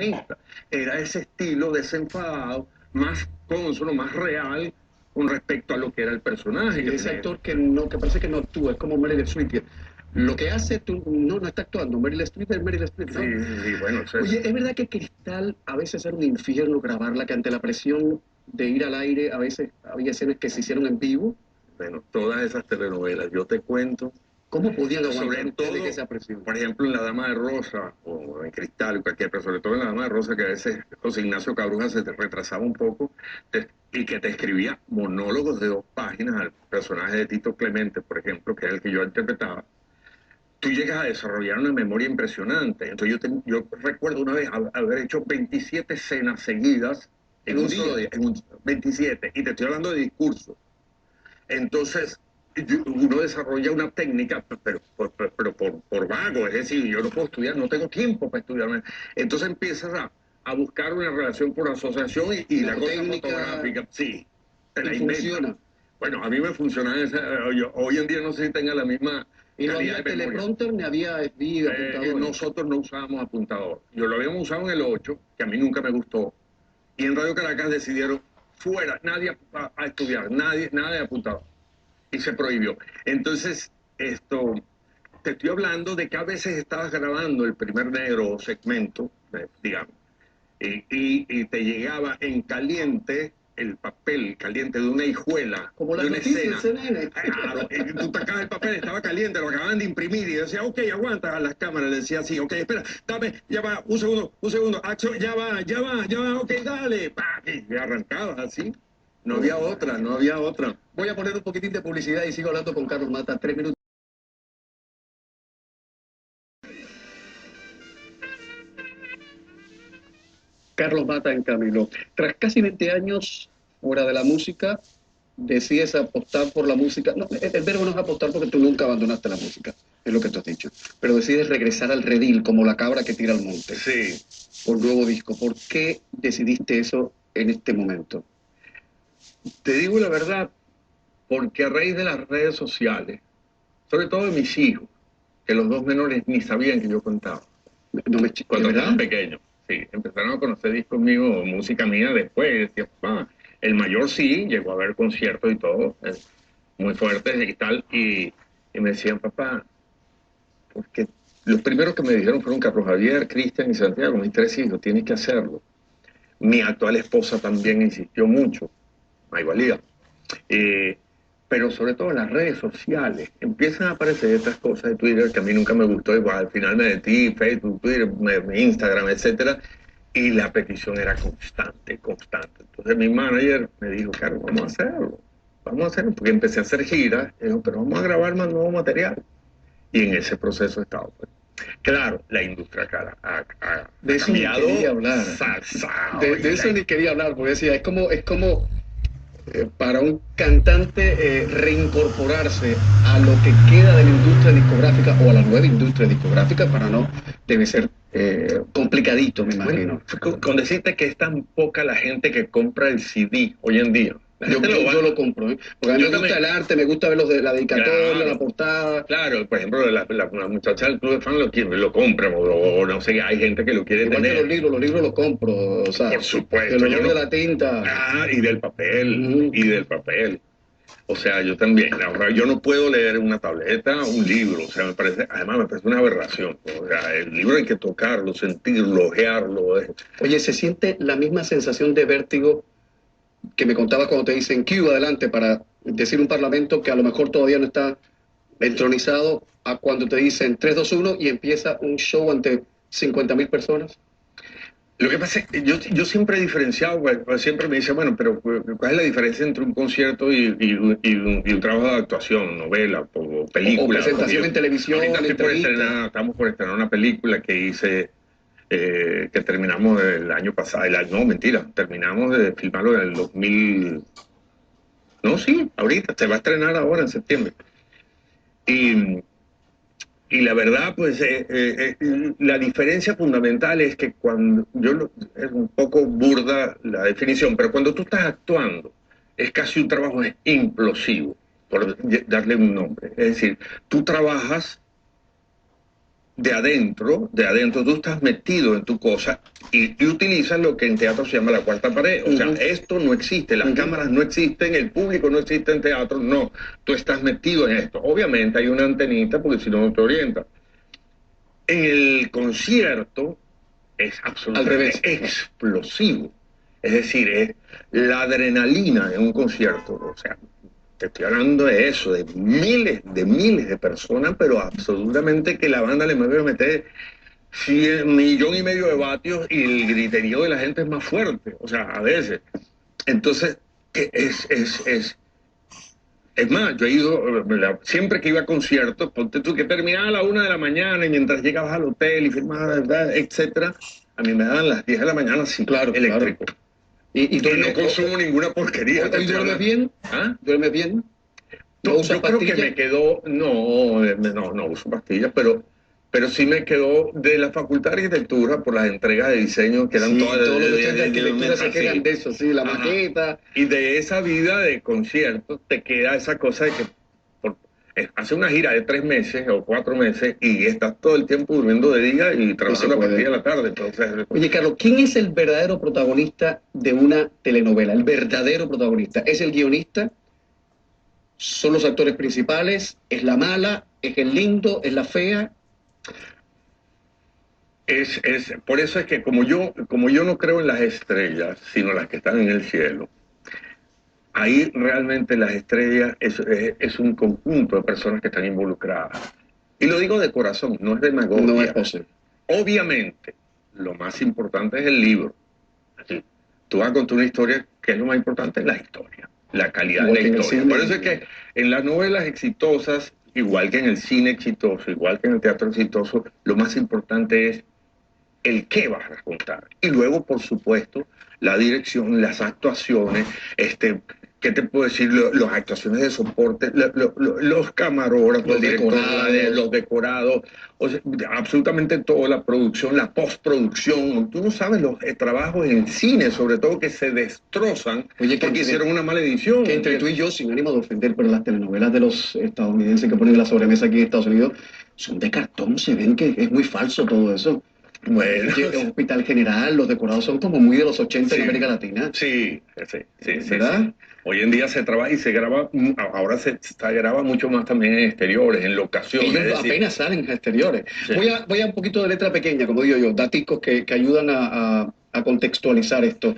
esta. Era ese estilo desenfadado, más consono, más real con respecto a lo que era el personaje. Ese actor que parece que no actúa, es como Meryl Streep. Lo que hace, tú no está actuando. Meryl Streep es Meryl Streep, ¿no? Sí, bueno. Oye, ¿es verdad que Cristal a veces era un infierno grabarla, que ante la presión de ir al aire, a veces había escenas que se hicieron en vivo? Bueno, todas esas telenovelas, yo te cuento. ¿Cómo podían aguantar Sobre ustedes todo, esa presión? por ejemplo, en La Dama de Rosa, o en Cristal, cualquier, pero sobre todo en La Dama de Rosa, que a veces José Ignacio Cabruja se te retrasaba un poco y que te escribía monólogos de 2 páginas al personaje de Tito Clemente, por ejemplo, que es el que yo interpretaba. Tú llegas a desarrollar una memoria impresionante. Entonces yo recuerdo una vez haber hecho 27 escenas seguidas en un solo día, 27, y te estoy hablando de discurso. Entonces, uno desarrolla una técnica, pero por vago, es decir, yo no puedo estudiar, no tengo tiempo para estudiar. Entonces empiezas a buscar una relación por asociación y la cosa fotográfica, sí, te la funciona. Bueno, a mí me funciona hoy en día no sé si tenga la misma y no calidad había de memoria. teleprompter ni había apuntador. Nosotros no usábamos apuntador. Yo lo habíamos usado en el 8, que a mí nunca me gustó. Y en Radio Caracas decidieron, fuera, nadie a estudiar, nada de apuntador. Y se prohibió. Entonces, te estoy hablando de que a veces estabas grabando el primer negro segmento, digamos, y te llegaba en caliente el papel caliente de una hijuela, como de la una escena. CNN. Claro, tú sacabas el papel, estaba caliente, lo acababan de imprimir y decía, ok, aguanta a las cámaras, le decía así, ok, espera, dame, ya va, un segundo, acción, ya va, ok, dale, pa, y arrancabas así. No había otra. Voy a poner un poquitín de publicidad y sigo hablando con Carlos Mata, 3 minutos. Carlos Mata en Camilo. Tras casi 20 años fuera de la música, decides apostar por la música. No, el verbo no es apostar porque tú nunca abandonaste la música, es lo que tú has dicho. Pero decides regresar al redil como la cabra que tira al monte. Sí. Por nuevo disco. ¿Por qué decidiste eso en este momento? Te digo la verdad, porque a raíz de las redes sociales, sobre todo de mis hijos, que los 2 menores ni sabían que yo contaba. Cuando estaban pequeños, sí, empezaron a conocer discos míos, música mía después, decía, el mayor sí, llegó a ver conciertos y todo, muy fuertes y tal, y me decían, papá, porque los primeros que me dijeron fueron Carlos Javier, Cristian y Santiago, mis 3 hijos, tienes que hacerlo. Mi actual esposa también insistió mucho, hay valía. Pero sobre todo en las redes sociales empiezan a aparecer estas cosas de Twitter que a mí nunca me gustó, igual al final me metí, Facebook, Twitter, Instagram, etcétera, y la petición era constante. Entonces mi manager me dijo, Carlos, vamos a hacerlo, porque empecé a hacer giras, y dijo, pero vamos a grabar más nuevo material, y en ese proceso he estado. Claro, la industria ha de eso cambiado. Ni quería hablar. De eso ni quería hablar, porque decía, es como para un cantante reincorporarse a lo que queda de la industria discográfica o a la nueva industria discográfica, debe ser complicadito, me imagino. Bueno, con decirte que es tan poca la gente que compra el CD hoy en día. Yo lo compro, porque a mí me gusta el arte, me gusta ver la dedicatoria, claro, la portada. Claro, por ejemplo, la muchacha del club de fan lo compra, o no sé, hay gente que lo quiere igual tener. Que los libros los compro, o sea, por supuesto. El olor de la tinta. Y del papel. O sea, yo también. Ahora, yo no puedo leer una tableta, un libro. O sea, además me parece una aberración. O sea, el libro hay que tocarlo, sentirlo, ojearlo. Oye, ¿se siente la misma sensación de vértigo que me contabas cuando te dicen Q adelante para decir un parlamento que a lo mejor todavía no está entronizado, a cuando te dicen 3, 2, 1 y empieza un show ante 50.000 personas? Lo que pasa es que yo siempre he diferenciado, siempre me dicen, bueno, pero ¿cuál es la diferencia entre un concierto y un trabajo de actuación, novela o película? O presentación en televisión. Estamos por estrenar una película que hice, que terminamos el año pasado, no, mentira, terminamos de filmarlo en el 2000, no, sí, ahorita, se va a estrenar ahora en septiembre. Y la verdad, pues, la diferencia fundamental es que es un poco burda la definición, pero cuando tú estás actuando, es casi un trabajo implosivo, por darle un nombre. Es decir, tú trabajas de adentro, tú estás metido en tu cosa y utilizas lo que en teatro se llama la cuarta pared. O sea, esto no existe, las cámaras no existen, el público no existe en teatro, no. Tú estás metido en esto. Obviamente hay una antenita porque si no, no te orientas. En el concierto es absolutamente explosivo. Es decir, es la adrenalina en un concierto. O sea, te estoy hablando de eso, de miles de personas, pero absolutamente que la banda le mueve a meter 1,5 millones de vatios y el griterío de la gente es más fuerte. O sea, a veces. Entonces, es más, yo he ido, siempre que iba a conciertos, ponte tú que terminaba a la 1 de la mañana y mientras llegabas al hotel y firmabas, etcétera, a mí me daban las 10 de la mañana, sí, claro, eléctrico. Claro. Y no consumo ninguna porquería. ¿Y duermes bien? ¿Ah? ¿Duermes bien? No, yo creo que me quedó, no uso pastillas, pero sí me quedó de la Facultad de Arquitectura por las entregas de diseño que eran todas todos los de arquitectura se quedan de eso, sí, la maqueta. Y de esa vida de conciertos te queda esa cosa de que hace una gira de 3 meses o 4 meses y estás todo el tiempo durmiendo de día y trabajando a partir de la tarde. Entonces... Oye, Carlos, ¿quién es el verdadero protagonista de una telenovela? El verdadero protagonista. ¿Es el guionista? ¿Son los actores principales? ¿Es la mala? ¿Es el lindo? ¿Es la fea? Por eso es que como yo no creo en las estrellas, sino las que están en el cielo, ahí realmente las estrellas es un conjunto de personas que están involucradas. Y lo digo de corazón, no es demagogia. No es posible. Obviamente, lo más importante es el libro. Así, tú vas a contar una historia, que es lo más importante, la historia, la calidad de la historia. Por eso es que en las novelas exitosas, igual que en el cine exitoso, igual que en el teatro exitoso, lo más importante es el qué vas a contar. Y luego, por supuesto, la dirección, las actuaciones, ¿qué te puedo decir? Las actuaciones de soporte, los camarógrafos, los decorados, o sea, absolutamente toda la producción, la postproducción. Tú no sabes los trabajos en cine, sobre todo, que se destrozan porque hicieron una mala edición. Que entre tú y yo, sin ánimo de ofender, pero las telenovelas de los estadounidenses que ponen la sobremesa aquí en Estados Unidos son de cartón, se ven que es muy falso todo eso. Bueno, el Hospital General, los decorados son como muy de los 80 en América Latina. Sí. ¿Verdad? Sí. Hoy en día se trabaja y se graba, ahora se graba mucho más también en exteriores, en locaciones. Ellos apenas salen en exteriores. Sí. Voy a un poquito de letra pequeña, como digo yo, daticos que ayudan a contextualizar esto.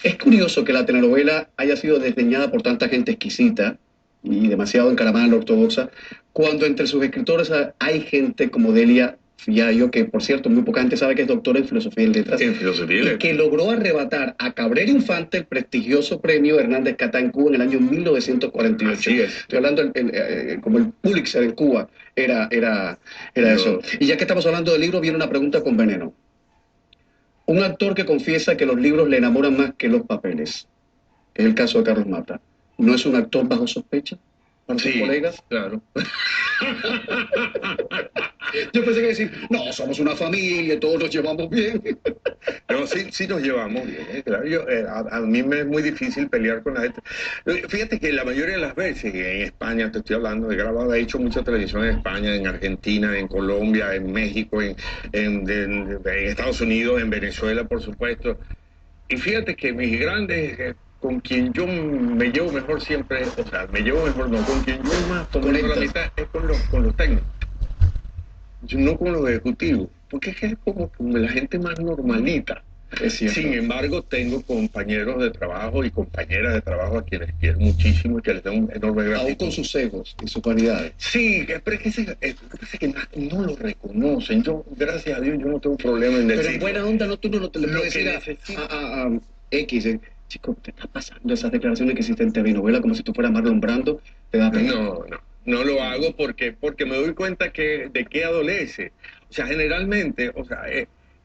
Es curioso que la telenovela haya sido desdeñada por tanta gente exquisita y demasiado encaramada en la ortodoxa, cuando entre sus escritores hay gente como Delia Fiallo, que por cierto muy poca gente sabe que es doctora en filosofía y letras, y que logró arrebatar a Cabrera Infante el prestigioso premio Hernández Catá en Cuba en el año 1948. Así es. Estoy hablando como el Pulitzer en Cuba, era eso. Y ya que estamos hablando del libro, viene una pregunta con veneno. Un actor que confiesa que los libros le enamoran más que los papeles, es el caso de Carlos Mata, ¿no es un actor bajo sospecha para sus colegas? Claro. Yo pensé que decir, no, somos una familia, todos nos llevamos bien. No, sí nos llevamos bien, claro. A mí me es muy difícil pelear con la gente. Fíjate que la mayoría de las veces, en España, te estoy hablando, he hecho mucha televisión en España, en Argentina, en Colombia, en México, en Estados Unidos, en Venezuela, por supuesto. Y fíjate que mis grandes... con quien yo me llevo mejor siempre, o sea, me llevo mejor, no, con quien yo más tomo la mitad es con los técnicos, no con los ejecutivos, porque es que es como la gente más normalita. Sin embargo, tengo compañeros de trabajo y compañeras de trabajo a quienes quiero muchísimo y que les tengo un enorme gratitud. Aún con sus egos y sus cualidades. Sí, pero es que no lo reconocen. Yo, gracias a Dios, yo no tengo problema en decirlo. Pero en buena onda, tú no le puedes decir a X... Chico, ¿te está pasando esas declaraciones que existen en TV novela como si tú fueras Marlon Brando? ¿Te da pena? No lo hago porque me doy cuenta de qué adolece. O sea, generalmente,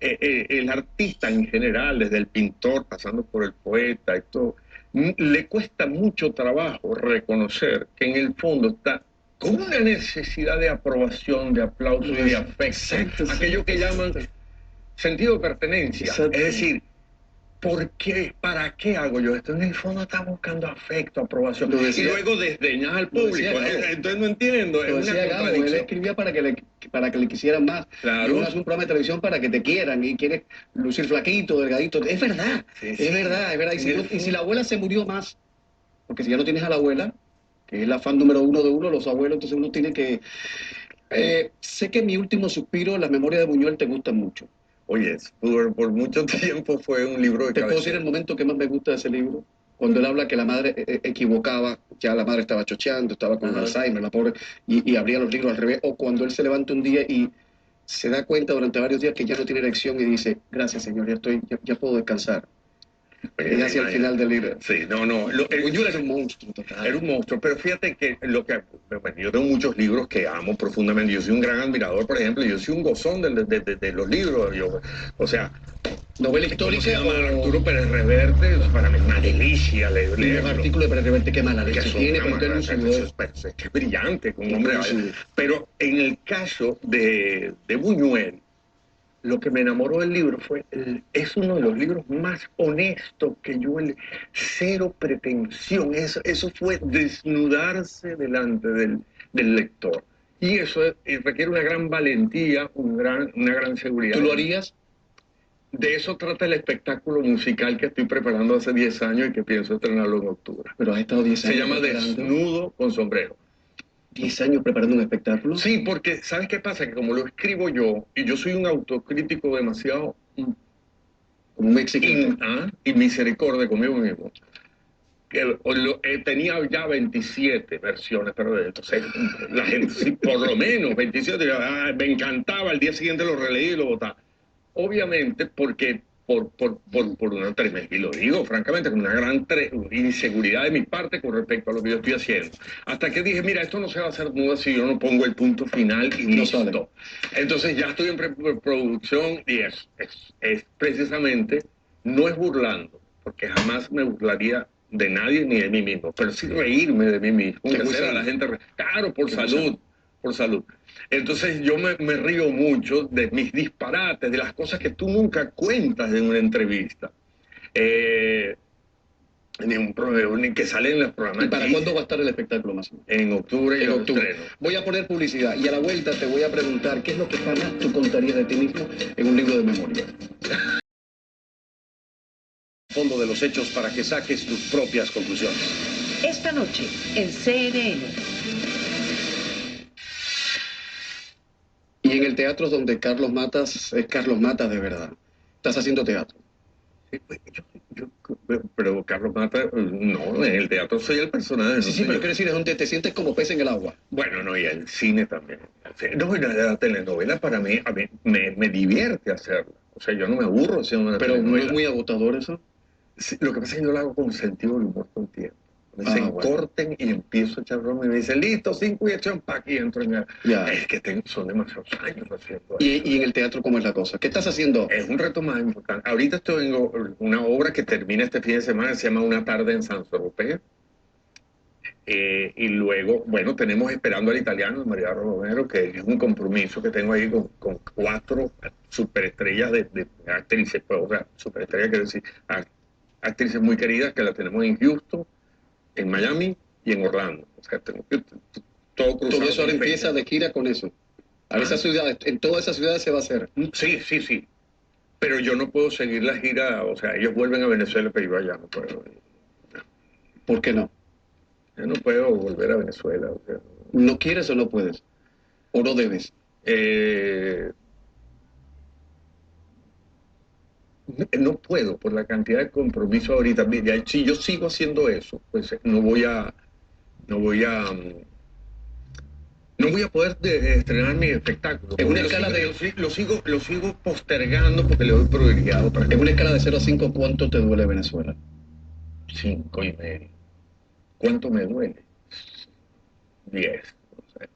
el artista en general, desde el pintor, pasando por el poeta y todo, le cuesta mucho trabajo reconocer que en el fondo está con una necesidad de aprobación, de aplauso y de afecto. Aquello que llaman sentido de pertenencia. Es decir, ¿por qué? ¿Para qué hago yo esto? En el fondo está buscando afecto, aprobación. Decía, y luego desdeñas al público. Entonces no entiendo. Lo decía Gabo, él escribía para que le quisieran más. Claro. Y uno hace un programa de televisión para que te quieran y quieres lucir flaquito, delgadito. Es verdad, es verdad. Y si la abuela se murió más, porque si ya no tienes a la abuela, que es la fan número uno de uno, los abuelos, entonces uno tiene que... sé que Mi último suspiro, Las memorias de Buñuel, te gustan mucho. Oye, por mucho tiempo fue un libro de ¿Te puedo decir el momento que más me gusta de ese libro? Cuando él habla que la madre equivocaba, ya la madre estaba chocheando, estaba con Alzheimer, la pobre, y abría los libros al revés, o cuando él se levanta un día y se da cuenta durante varios días que ya no tiene erección y dice, gracias señor, ya puedo descansar. Es hacia el final del libro. Sí, no. Buñuel era un monstruo total. Era un monstruo, pero fíjate que bueno, yo tengo muchos libros que amo profundamente. Yo soy un gran admirador, por ejemplo, yo soy un gozón de los libros. O sea, novela histórica. Se llama Arturo Pérez Reverte, para mí es una delicia leerlo. Los artículos de Pérez Reverte, qué mala leche tiene, es brillante, como un hombre. Pero en el caso de Buñuel, lo que me enamoró del libro es uno de los libros más honestos que yo cero pretensión, eso fue desnudarse delante del lector. Y eso requiere una gran valentía, una gran seguridad. ¿Tú lo harías? De eso trata el espectáculo musical que estoy preparando hace 10 años y que pienso estrenarlo en octubre. Pero has estado 10 años. Se llama Desnudo con sombrero. 10 años preparando un espectáculo. Sí, porque ¿sabes qué pasa? Que como lo escribo yo, y yo soy un autocrítico demasiado como un exigente y misericordia conmigo mismo, tenía ya 27 versiones, pero entonces la gente, por lo menos 27, me encantaba, al día siguiente lo releí y lo botaba. Obviamente porque por una tremenda, y lo digo francamente, con una gran inseguridad de mi parte con respecto a lo que yo estoy haciendo. Hasta que dije, mira, esto no se va a hacer nudo si yo no pongo el punto final y listo. Entonces ya estoy en preproducción y es precisamente, no es burlando, porque jamás me burlaría de nadie ni de mí mismo, pero sí reírme de mí mismo, hacer a la gente, claro, por salud. Entonces yo me río mucho de mis disparates, de las cosas que tú nunca cuentas en una entrevista. Ni que salen en los programas. ¿Y para cuándo va a estar el espectáculo más o menos? En octubre. En octubre. Voy a poner publicidad y a la vuelta te voy a preguntar qué es lo que jamás tú contarías de ti mismo en un libro de memoria. Fondo de los hechos para que saques tus propias conclusiones. Esta noche en CNN. Y en el teatro donde Carlos Matas es Carlos Matas de verdad. Estás haciendo teatro. Sí, pero Carlos Matas, no, en el teatro soy el personaje. Sí, pero quiero decir, es donde te sientes como pez en el agua. Bueno, no, y el cine también. No, la telenovela para mí, me divierte hacerla. O sea, yo no me aburro haciendo una telenovela. Pero ¿no es muy agotador eso? Sí, lo que pasa es que yo lo hago con sentido del humor todo el tiempo. Me dicen, corten y empiezo a echar broma y me dicen, listo, 5 y echan pa' aquí, entro en Es que son demasiados años haciendo eso. ¿Y en el teatro cómo es la cosa? ¿Qué estás haciendo? Es un reto más importante. Ahorita estoy en una obra que termina este fin de semana, se llama Una tarde en Saint-Tropez. Y luego, bueno, tenemos Esperando al Italiano, de María Romero, que es un compromiso que tengo ahí con 4 superestrellas de actrices, o sea, superestrellas quiero decir, actrices muy queridas que las tenemos en Houston, en Miami y en Orlando. O sea, todo cruzado. Todo eso ahora empieza de gira con eso. Esas ciudades, en todas esas ciudades se va a hacer. Sí. Pero yo no puedo seguir la gira, o sea, ellos vuelven a Venezuela, pero yo allá no puedo. ¿Por qué no? Yo no puedo volver a Venezuela. O sea, ¿No quieres o no puedes? ¿O no debes? No puedo por la cantidad de compromiso ahorita. Si yo sigo haciendo eso, pues no voy a poder estrenar mi espectáculo. En una escala lo sigo postergando porque le doy prioridad a otra cosa. En una escala de 0 a 5, ¿cuánto te duele Venezuela? 5,5. ¿Cuánto me duele? 10. O sea,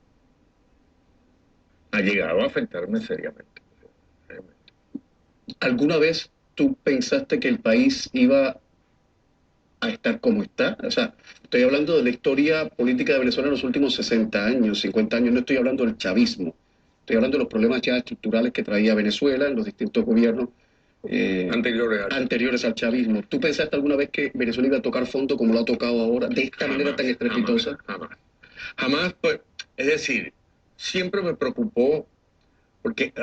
ha llegado a afectarme seriamente. ¿Alguna vez tú pensaste que el país iba a estar como está? O sea, estoy hablando de la historia política de Venezuela en los últimos 60 años, 50 años, no estoy hablando del chavismo. Estoy hablando de los problemas ya estructurales que traía Venezuela en los distintos gobiernos. anteriores al chavismo. ¿Tú pensaste alguna vez que Venezuela iba a tocar fondo como lo ha tocado ahora, de esta manera tan estrepitosa? Jamás, pues, es decir, siempre me preocupó, porque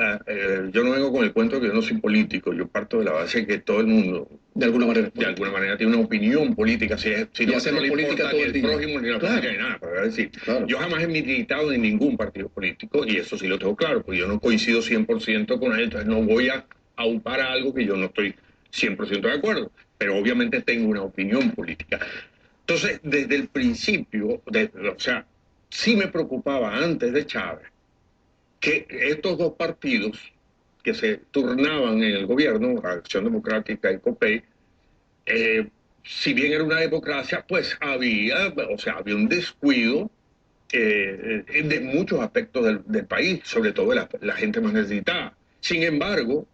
yo no vengo con el cuento que yo no soy político, yo parto de la base que todo el mundo, de alguna manera, tiene una opinión política, si no hacemos política todo el día. Ni el prójimo, ni la política, ni nada, pero es decir, yo jamás he militado en ningún partido político, y eso sí lo tengo claro, porque yo no coincido 100% con él, entonces no voy a aupar a algo que yo no estoy 100% de acuerdo, pero obviamente tengo una opinión política. Entonces, desde el principio, o sea, sí me preocupaba antes de Chávez que estos dos partidos que se turnaban en el gobierno, Acción Democrática y COPEI, si bien era una democracia, pues había un descuido de muchos aspectos del país, sobre todo de la gente más necesitada. Sin embargo,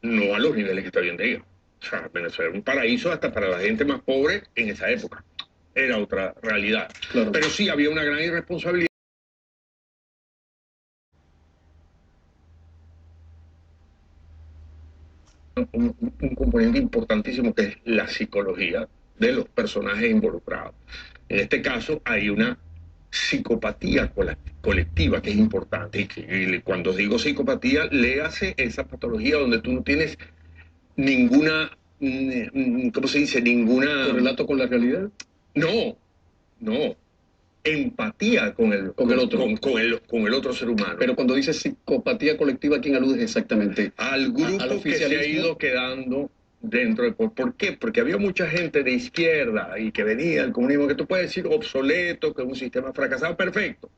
no a los niveles que está viendo ellos. O sea, Venezuela era un paraíso hasta para la gente más pobre en esa época. Era otra realidad. Claro. Pero sí había una gran irresponsabilidad. Un componente importantísimo que es la psicología de los personajes involucrados. En este caso hay una psicopatía colectiva que es importante, y cuando digo psicopatía, léase esa patología donde tú no tienes ninguna, ¿cómo se dice? Ninguna... ¿Correlato con la realidad? No, empatía con el otro ser humano. Pero cuando dices psicopatía colectiva, ¿a quién aludes exactamente? Al grupo que se ha ido quedando dentro de... ¿Por qué? Porque había mucha gente de izquierda y que venía del comunismo, que tú puedes decir obsoleto, que es un sistema fracasado, perfecto.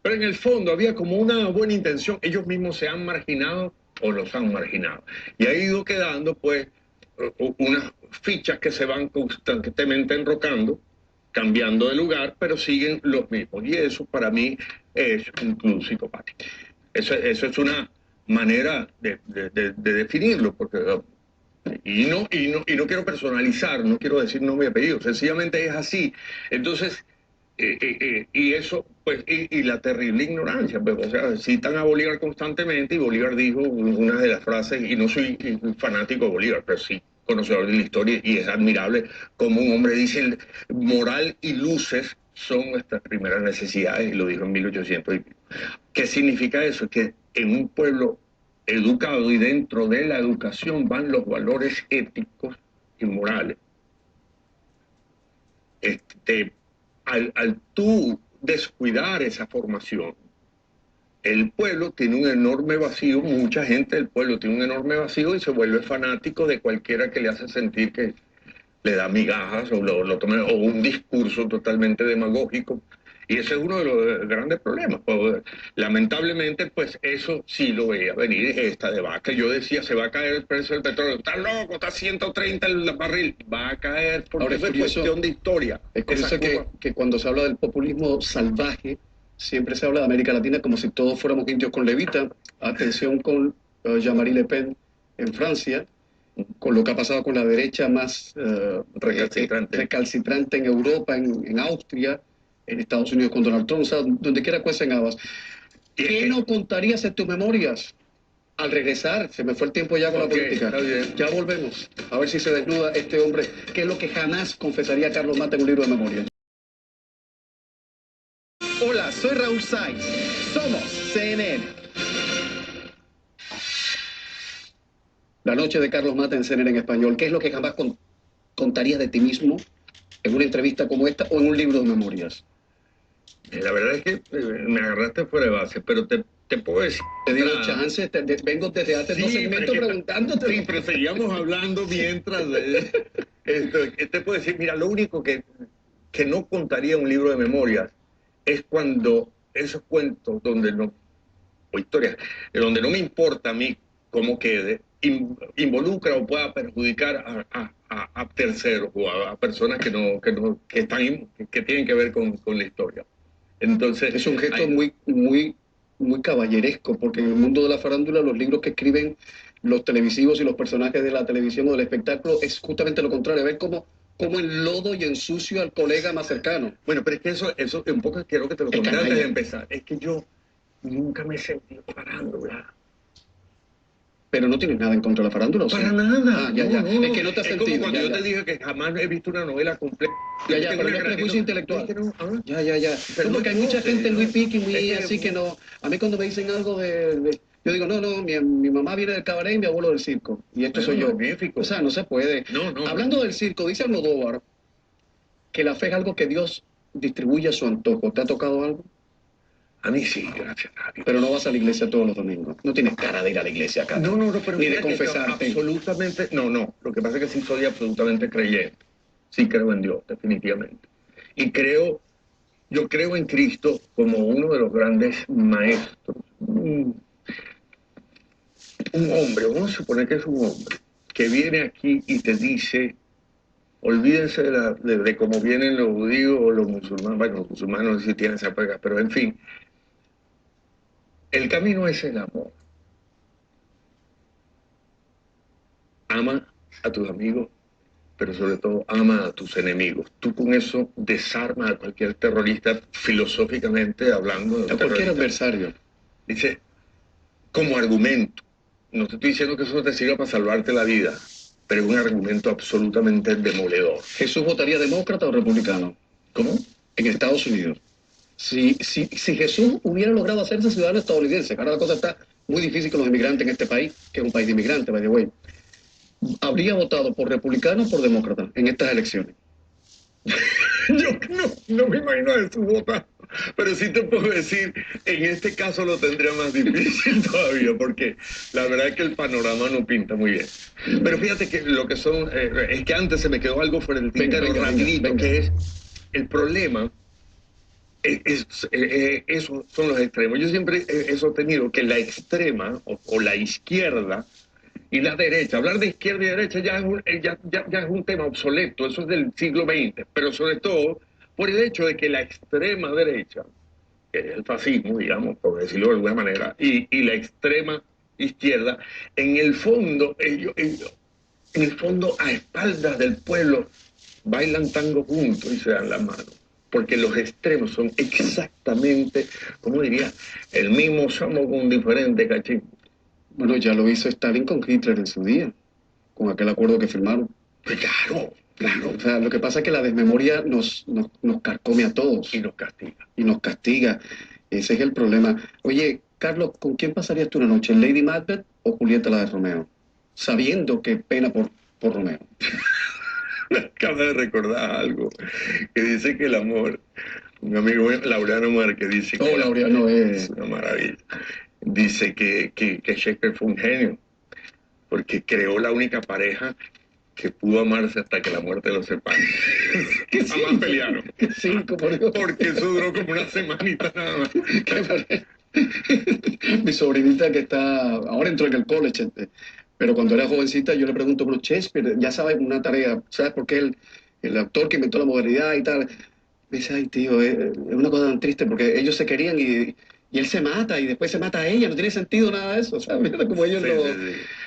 Pero en el fondo había como una buena intención. Ellos mismos se han marginado o los han marginado. Y ha ido quedando, pues, unas fichas que se van constantemente enrocando, cambiando de lugar, pero siguen los mismos. Y eso para mí es un club psicopático. Eso es una manera de definirlo, porque y no quiero personalizar, no quiero decir nombre y apellido, sencillamente es así. Entonces, y eso, pues, y la terrible ignorancia, pues, o sea, citan a Bolívar constantemente, y Bolívar dijo una de las frases, y no soy fanático de Bolívar, pero sí conocedor de la historia, y es admirable como un hombre dice, moral y luces son nuestras primeras necesidades, y lo dijo en 1800. ¿Qué significa eso? Que en un pueblo educado, y dentro de la educación van los valores éticos y morales. Al tú descuidar esa formación, el pueblo tiene un enorme vacío, mucha gente del pueblo tiene un enorme vacío y se vuelve fanático de cualquiera que le hace sentir que le da migajas o o un discurso totalmente demagógico. Y ese es uno de los grandes problemas. Pues, lamentablemente, pues eso sí lo veía venir, esta debacle. Yo decía, se va a caer el precio del petróleo. Está loco, está a 130 el barril. Va a caer porque es cuestión de historia. Es curioso que cuando se habla del populismo salvaje, siempre se habla de América Latina como si todos fuéramos indios con levita. Atención con Jean-Marie Le Pen en Francia, con lo que ha pasado con la derecha más recalcitrante en Europa, en Austria, en Estados Unidos con Donald Trump, o sea, donde quiera cuecen habas. ¿Qué no contarías en tus memorias? Al regresar, se me fue el tiempo ya con la política. Ya volvemos. A ver si se desnuda este hombre. ¿Qué es lo que jamás confesaría Carlos Mata en un libro de memorias? Hola, soy Raúl Sáenz. Somos CNN. La noche de Carlos Mata en CNN en español. ¿Qué es lo que jamás contarías de ti mismo en una entrevista como esta o en un libro de memorias? La verdad es que me agarraste fuera de base, pero te puedo decir... Te digo chance, vengo desde hace 2 segmentos preguntándote. Sí, pero seguíamos hablando mientras... te puedo decir, mira, lo único que no contaría un libro de memorias es cuando esos cuentos o historias, donde no me importa a mí cómo quede, involucra o pueda perjudicar a terceros o a personas que tienen que ver con la historia. Entonces, es un gesto muy caballeresco, porque en el mundo de la farándula los libros que escriben los televisivos y los personajes de la televisión o del espectáculo es justamente lo contrario, ver cómo enlodo y ensucio al colega más cercano. Bueno, pero es que eso un poco quiero que te lo conté antes de empezar. Es que yo nunca me he sentido farándula. Pero no tienes nada en contra de la farándula, ¿o sí? Para nada. Ya. Es que no te has Es sentido. como cuando yo te dije que jamás he visto una novela completa. Ya, pero no es prejuicio intelectual. Ya. Pero No, porque hay mucha gente muy piqui, muy así que no. A mí cuando me dicen algo yo digo, no, mi mamá viene del cabaret y mi abuelo del circo. Y esto soy yo. Magnífico. O sea, no se puede. No. Hablando del circo, dice Almodóvar que la fe es algo que Dios distribuye a su antojo. ¿Te ha tocado algo? A mí sí, gracias a Dios. Pero no vas a la iglesia todos los domingos. No tienes cara de ir a la iglesia acá. No, pero ni de mira que yo confesarte. absolutamente, no. Lo que pasa es que sí soy absolutamente creyente. Sí creo en Dios, definitivamente. Y yo creo en Cristo como uno de los grandes maestros. Un hombre, vamos a suponer que es un hombre, que viene aquí y te dice, olvídense de cómo vienen los judíos o los musulmanes. Bueno, los musulmanes no sé si tienen esa pega, pero en fin. El camino es el amor. Ama a tus amigos, pero sobre todo ama a tus enemigos. Tú con eso desarmas a cualquier terrorista, filosóficamente hablando. A cualquier adversario. Dice, como argumento. No te estoy diciendo que eso te sirva para salvarte la vida, pero es un argumento absolutamente demoledor. ¿Jesús votaría demócrata o republicano? ¿Cómo? En Estados Unidos. Si Jesús hubiera logrado hacerse ciudadano estadounidense, ahora la cosa está muy difícil con los inmigrantes en este país, que es un país de inmigrantes, by the way, ¿habría votado por republicano o por demócrata en estas elecciones? Yo no me imagino a Jesús votar, pero sí te puedo decir, en este caso lo tendría más difícil todavía, porque la verdad es que el panorama no pinta muy bien. Pero fíjate que lo que son, es que antes se me quedó algo fuera del tintero rapidito, que es el problema. Esos son los extremos. Yo siempre he sostenido que la extrema o la izquierda y la derecha, hablar de izquierda y derecha ya es un tema obsoleto, eso es del siglo XX, pero sobre todo por el hecho de que la extrema derecha, que es el fascismo, digamos, por decirlo de alguna manera, y la extrema izquierda, en el fondo, a espaldas del pueblo, bailan tango juntos y se dan la mano. Porque los extremos son exactamente, como diría, el mismo somos con diferente cachín. Bueno, ya lo hizo Stalin con Hitler en su día, con aquel acuerdo que firmaron. Pues claro. O sea, lo que pasa es que la desmemoria nos carcome a todos. Y nos castiga. Y nos castiga. Ese es el problema. Oye, Carlos, ¿con quién pasarías tú una noche? ¿Lady Macbeth o Julieta la de Romeo? Sabiendo que pena por Romeo. Acaba de recordar algo, que dice que el amor, un amigo Laureano Márquez dice que Laureano es una maravilla, dice que Shakespeare fue un genio, porque creó la única pareja que pudo amarse hasta que la muerte los separe. Jamás pelearon. Porque eso duró como una semanita nada más. Mi sobrinita que está, ahora entró en el college, pero cuando era jovencita yo le pregunto, pero Shakespeare, ya sabes una tarea, ¿sabes por qué el autor que inventó la modernidad y tal? Me dice, ay tío, es una cosa tan triste porque ellos se querían y él se mata y después se mata a ella, no tiene sentido nada de eso, ¿sabes? Como ellos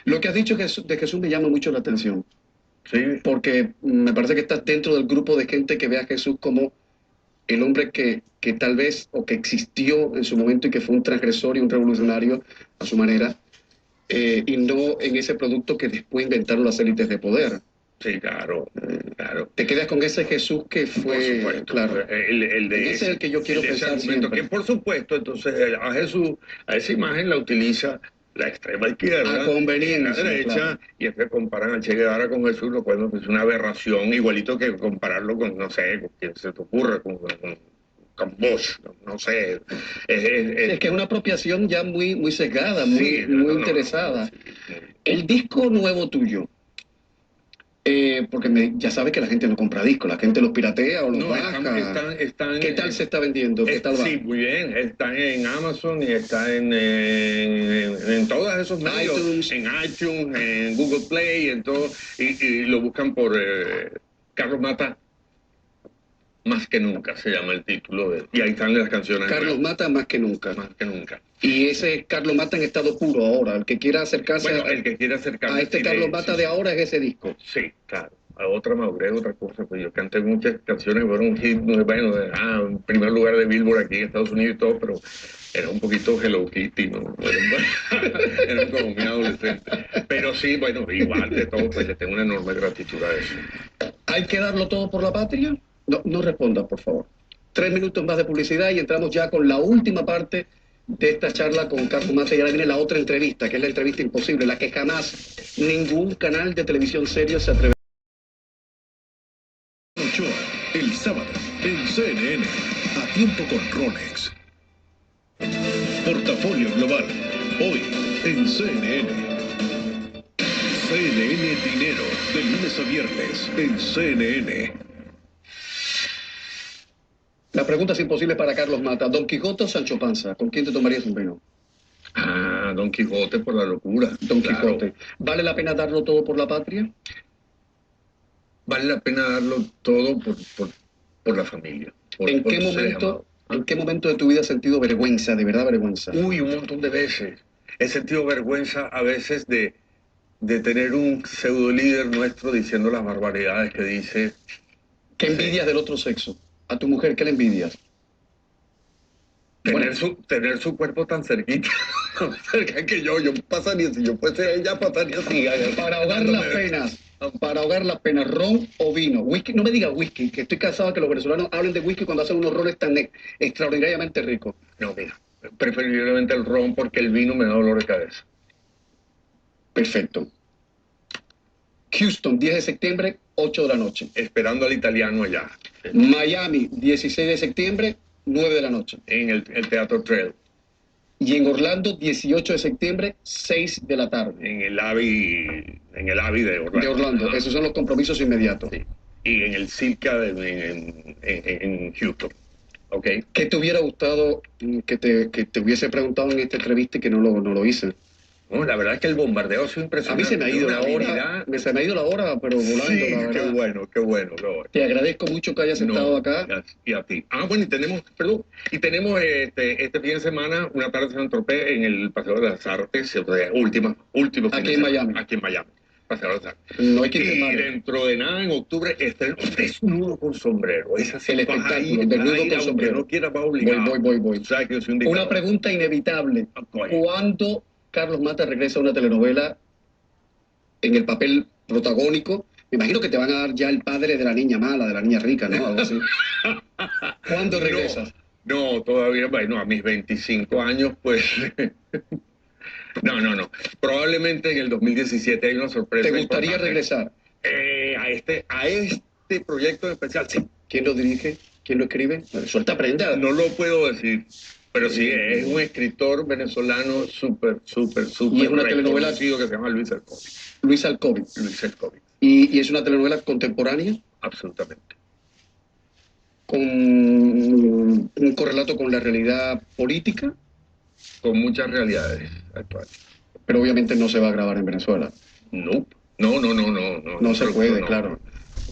Lo que has dicho de Jesús me llama mucho la atención. Sí. Porque me parece que estás dentro del grupo de gente que ve a Jesús como el hombre que tal vez, o que existió en su momento y que fue un transgresor y un revolucionario a su manera, y no en ese producto que después inventaron las élites de poder. Sí, claro. Te quedas con ese Jesús que fue, por supuesto, claro. Ese es el que yo quiero pensar siempre. Que por supuesto, entonces a Jesús, a esa imagen la utiliza la extrema izquierda, a conveniencia, la derecha, claro. Y es que comparan al Che Guevara con Jesús, lo cual es una aberración, igualito que compararlo con, no sé, con quien se te ocurra, con Bosch, no sé. Es que es una apropiación ya muy sesgada, muy interesada. Sí. El disco nuevo tuyo, porque ya sabes que la gente no compra discos, la gente los piratea o los baja. ¿Qué tal se está vendiendo? ¿Qué tal va? Sí, muy bien. Está en Amazon y está en todos esos medios. En iTunes, en Google Play, en todo. Y lo buscan por Carlos Mata. Más que nunca se llama el título y ahí están las canciones. Carlos Mata más que nunca. Más que nunca. Y ese es Carlos Mata en estado puro ahora. El que quiera acercarse el que quiera acercarse a este Carlos Mata de ahora es ese disco. Sí, claro. A otra madurez, otra cosa. Pues yo canté muchas canciones, fueron un hit, bueno, en primer lugar de Billboard aquí en Estados Unidos y todo, pero Era un poquito Hello Kitty, ¿no? Era como mi adolescente. Pero sí, bueno, igual de todo, pues le tengo una enorme gratitud a eso. ¿Hay que darlo todo por la patria? No, no responda, por favor. 3 minutos más de publicidad y entramos ya con la última parte de esta charla con Carlos Mata. Y ahora viene la otra entrevista, que es la entrevista imposible, la que jamás ningún canal de televisión serio se atreve. Ochoa, el sábado, en CNN, a tiempo con Rolex. Portafolio Global, hoy, en CNN. CNN Dinero, de lunes a viernes, en CNN. La pregunta es imposible para Carlos Mata. ¿Don Quijote o Sancho Panza? ¿Con quién te tomarías un vino? Ah, Don Quijote por la locura. Don Claro. Quijote. ¿Vale la pena darlo todo por la patria? Vale la pena darlo todo por la familia. ¿En por qué tus seres momento, amados. en qué momento de tu vida has sentido vergüenza, de verdad vergüenza? Uy, un montón de veces. He sentido vergüenza a veces de tener un pseudo líder nuestro diciendo las barbaridades que dice. ¿Qué envidias del otro sexo? ¿A tu mujer qué le envidias? Tener su cuerpo tan cerquita, cerca que yo pasaría, si yo fuese ella, pasaría así. Para ahogar las penas, ron o vino. Whisky, no me digas whisky, que estoy cansado de que los venezolanos hablen de whisky cuando hacen unos roles tan extraordinariamente ricos. No, mira, preferiblemente el ron porque el vino me da dolor de cabeza. Perfecto. Houston, 10 de septiembre, 8 de la noche. Esperando al italiano allá, Miami, 16 de septiembre, 9 de la noche. en el Teatro Trail, Y en Orlando, 18 de septiembre, 6 de la tarde. en el AVI de Orlando. De Orlando. Ajá. Esos son los compromisos inmediatos. Sí. Y en el Circa en Houston. ¿Ok? ¿Qué te hubiera gustado que te hubiese preguntado en esta entrevista y que no lo hice? No, la verdad es que el bombardeo ha sido A impresionante. mí se me ha ido Una la hora, habilidad. se me ha ido la hora, pero volando, Sí, la verdad. qué bueno, qué bueno. Te agradezco mucho que hayas estado acá. Y a ti. Ah, bueno, y tenemos este fin de semana una tarde de San Tropez en el Paseo de las Artes, o sea, último fin Aquí de en semana, Miami. Aquí en Miami, Paseo de las Artes. No hay que Y ir dentro de nada, en octubre, desnudo con sombrero. Es así, El vas a espectáculo, ir, desnudo vas a ir, con aunque sombrero. no quieras, vas obligado. Voy. Tú sabes que yo soy un dictador. Una pregunta inevitable. Oye. ¿Cuándo Carlos Mata regresa a una telenovela en el papel protagónico? Me imagino que te van a dar ya el padre de la niña mala, de la niña rica, ¿no? Algo así. ¿Cuándo regresas? No, todavía, bueno, a mis 25 años, pues. No. Probablemente en el 2017 hay una sorpresa. ¿Te gustaría importante. regresar? A este proyecto en especial, sí. ¿Quién lo dirige? ¿Quién lo escribe? Suelta prenda. No lo puedo decir, pero sí, es un escritor venezolano súper Y es una telenovela reconocido que se llama Luis Alcobi. Luis Alcobi. Luis Alcobi, ¿Y es una telenovela contemporánea? absolutamente. ¿Con un correlato con la realidad política? Con muchas realidades actuales. Pero obviamente no se va a grabar en Venezuela. No. No se puede, claro.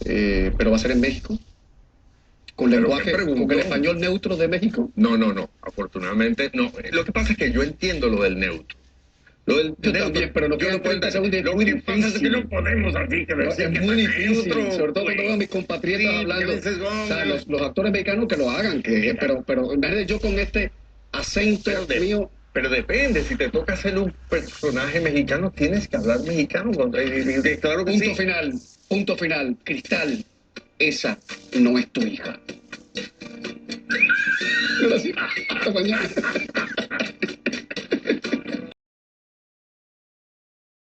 Pero va a ser en México. ¿Con Pero lenguaje, ¿qué preguntó? con el español neutro de México? No. Afortunadamente, no. Lo que pasa es que yo entiendo lo del neutro. Lo del Yo neutro, también, pero no yo quedan 30 segundos. Lo que pasa es que no podemos así, que decir Es que muy está difícil, neutro, sobre todo cuando pues. veo a mis compatriotas Sí, hablando. que dices, O sea, los actores mexicanos que lo hagan, pero en vez de yo con este acento mío. Pero depende, si te toca hacer un personaje mexicano, tienes que hablar mexicano. Claro que sí. Punto final. Cristal, esa no es tu hija. Gracias. Hasta mañana.